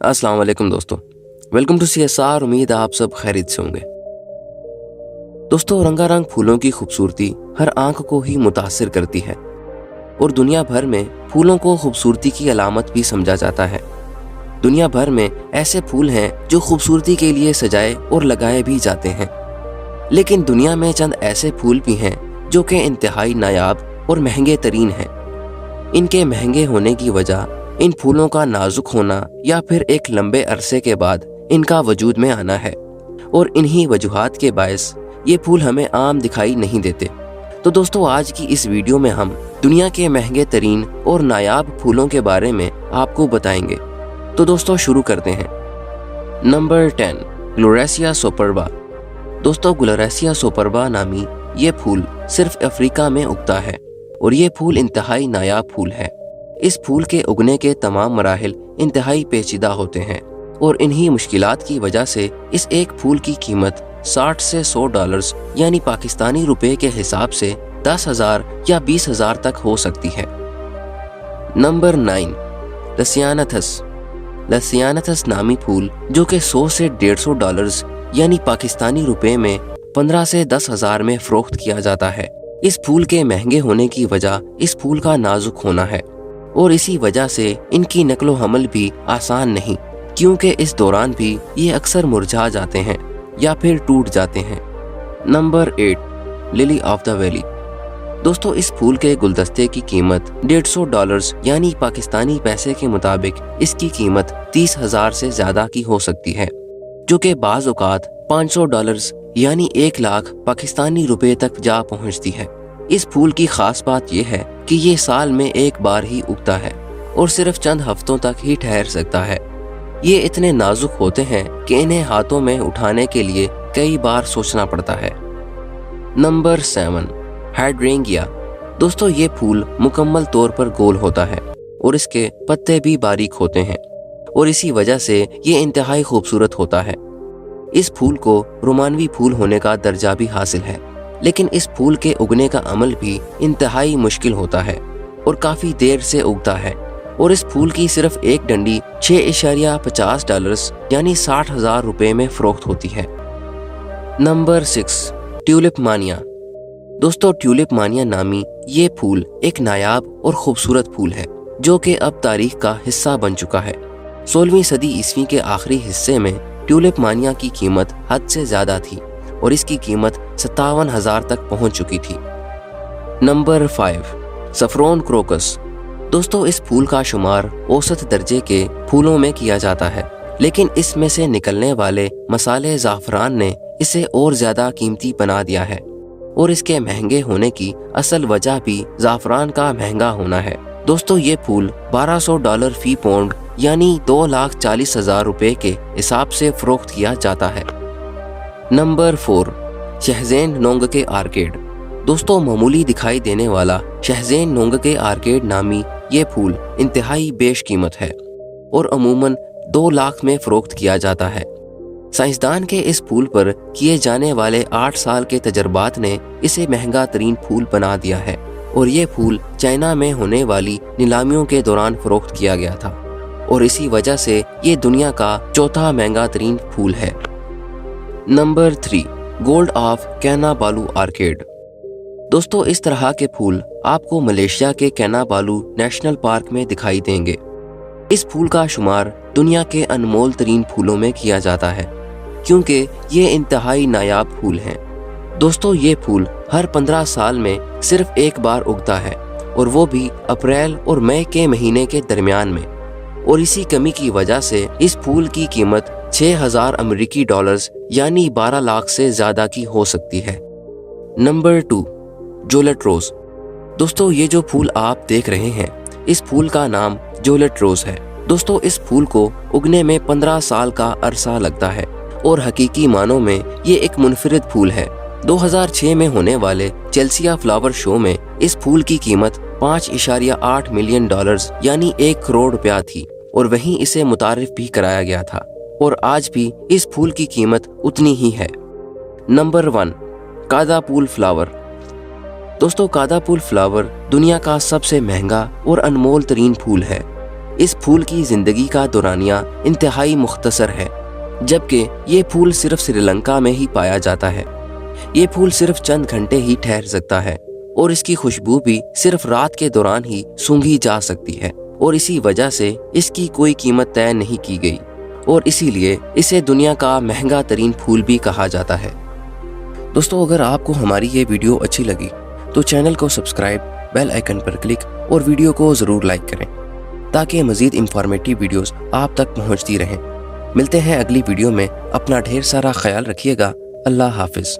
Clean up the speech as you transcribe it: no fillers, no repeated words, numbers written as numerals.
अस्सलाम वालेकुम दोस्तों, वेलकम टू CSR। उम्मीद है आप सब खैरियत से होंगे। दोस्तों, रंगारंग फूलों की खूबसूरती हर आंख को ही मुतासिर करती है और दुनिया भर में फूलों को खूबसूरती की अलामत भी समझा जाता है। दुनिया भर में ऐसे फूल हैं जो खूबसूरती के लिए सजाए और लगाए भी जाते हैं, लेकिन दुनिया में चंद ऐसे फूल भी हैं जो कि इंतहाई नायाब और महंगे तरीन हैं। इनके महंगे होने की वजह इन फूलों का नाजुक होना या फिर एक लंबे अरसे के बाद इनका वजूद में आना है, और इन्हीं वजूहात के बायस ये फूल हमें आम दिखाई नहीं देते। तो दोस्तों, आज की इस वीडियो में हम दुनिया के महंगे तरीन और नायाब फूलों के बारे में आपको बताएंगे। तो दोस्तों, शुरू करते हैं। Number 10, Gloriosa superba. दोस्तों, ग्लोरेसिया सुपरबा नामी ये फूल सिर्फ अफ्रीका में उगता है और ये फूल इंतहाई नायाब फूल है। इस फूल के उगने के तमाम मराहिल इंतहाई पेचीदा होते हैं और इन्हीं मुश्किलात की वजह से इस एक फूल की कीमत 60 से $100 यानी पाकिस्तानी रुपए के हिसाब से 10,000 या 20,000 तक हो सकती है। नंबर 9, लसियानथस। लसियानथस नामी फूल जो कि 100 से $150 यानी पाकिस्तानी रुपए में 15 से 10,000 में फरोख्त किया जाता है। इस फूल के महंगे होने की वजह इस फूल का नाजुक होना है और इसी वजह से इनकी नकलो हमल भी आसान नहीं, क्योंकि इस दौरान भी ये अक्सर मुरझा जाते हैं या फिर टूट जाते हैं। Number 8, lily of the valley. दोस्तों, इस फूल के गुलदस्ते की कीमत $150 यानी पाकिस्तानी पैसे के मुताबिक इसकी कीमत 30,000 से ज्यादा की हो सकती है, जो कि बाज़ औक़ात $500 यानी 1 लाख पाकिस्तानी रुपए तक जा पहुंचती है। इस फूल की खास बात यह है कि ये साल में एक बार ही उगता है और सिर्फ चंद हफ्तों तक ही ठहर सकता है। ये इतने नाजुक होते हैं कि इन्हें हाथों में उठाने के लिए कई बार सोचना पड़ता है। नंबर 7, हाइड्रेंगिया। दोस्तों, ये फूल मुकम्मल तौर पर गोल होता है और इसके पत्ते भी बारीक होते हैं और इसी वजह से ये इंतहाई खूबसूरत होता है। इस फूल को रोमानवी फूल होने का दर्जा भी हासिल है, लेकिन इस फूल के उगने का अमल भी इंतहाई मुश्किल होता है और काफी देर से उगता है, और इस फूल की सिर्फ एक डंडी $6.50 यानी 60,000 रुपए में फरोख्त होती है। नंबर 6, ट्यूलिप मानिया। दोस्तों, ट्यूलिप मानिया नामी ये फूल एक नायाब और खूबसूरत फूल है जो कि अब तारीख का हिस्सा बन चुका है। 16वीं सदी ईस्वी के आखिरी हिस्से में ट्यूलिप मानिया की कीमत हद से ज्यादा थी और इसकी कीमत 57,000 तक पहुंच चुकी थी। Number 5, saffron crocus. दोस्तों, इस फूल का शुमार औसत दर्जे के फूलों में किया जाता है, लेकिन इसमें से निकलने वाले मसाले ज़ाफ़रान ने इसे और ज्यादा कीमती बना दिया है और इसके महंगे होने की असल वजह भी ज़ाफ़रान का महंगा होना है। दोस्तों, ये फूल $1200 फी पौंड यानी 2,40,000 रुपए के हिसाब से फरोख्त किया जाता है। Number 4, Shenzhen Nongke orchid. दोस्तों, मामूली दिखाई देने वाला शहज़ेन नोंगके आर्केड नामी ये फूल इंतहाई बेश कीमत है और अमूमन 2 लाख में फरोख्त किया जाता है। साइंसदान के इस फूल पर किए जाने वाले 8 साल के तजर्बात ने इसे महंगा तरीन फूल बना दिया है और ये फूल चाइना में होने वाली नीलामियों के दौरान फरोख्त किया गया था और इसी वजह से ये दुनिया का चौथा महंगा तरीन फूल है। Number 3, gold of Kinabalu orchid. दोस्तों, इस तरह के फूल आपको मलेशिया के कैनाबालू नेशनल पार्क में दिखाई देंगे। इस फूल का शुमार दुनिया के अनमोल तरीन फूलों में किया जाता है क्योंकि ये इंतहाई नायाब फूल हैं। दोस्तों, ये फूल हर 15 साल में सिर्फ एक बार उगता है और वो भी अप्रैल और मई के महीने के दरमियान में, और इसी कमी की वजह से इस फूल की कीमत $6,000 यानी 12 लाख से ज्यादा की हो सकती है। नंबर 2, जोलेट रोज। दोस्तों, ये जो फूल आप देख रहे हैं, इस फूल का नाम जोलेट रोज है। दोस्तों, इस फूल को उगने में 15 साल का अरसा लगता है और हकीकी मानों में ये एक मुनफरिद फूल है। 2006 में होने वाले चेल्सिया फ्लावर शो में इस फूल की कीमत $5.8 मिलियन यानी 1 करोड़ रुपया थी और वहीं इसे मुतारिफ भी कराया गया था और आज भी इस फूल की कीमत उतनी ही है। Number 1, Kadupul flower. दोस्तों, कादापुल फ्लावर दुनिया का सबसे महंगा और अनमोल तरीन फूल है इस फूल की जिंदगी का दौरानिया इंतहाई मुख्तसर है, जबकि ये फूल सिर्फ श्रीलंका में ही पाया जाता है। ये फूल सिर्फ चंद घंटे ही ठहर सकता है और इसकी खुशबू भी सिर्फ रात के दौरान ही सूंघी जा सकती है और इसी वजह से इसकी कोई कीमत तय नहीं की गई और इसीलिए इसे दुनिया का महंगा तरीन फूल भी कहा जाता है। दोस्तों, अगर आपको हमारी ये वीडियो अच्छी लगी तो चैनल को सब्सक्राइब, बेल आइकन पर क्लिक और वीडियो को ज़रूर लाइक करें ताकि मज़ीद इंफॉर्मेटिव वीडियोस आप तक पहुंचती रहें। मिलते हैं अगली वीडियो में। अपना ढेर सारा ख्याल रखिएगा। अल्लाह हाफिज़।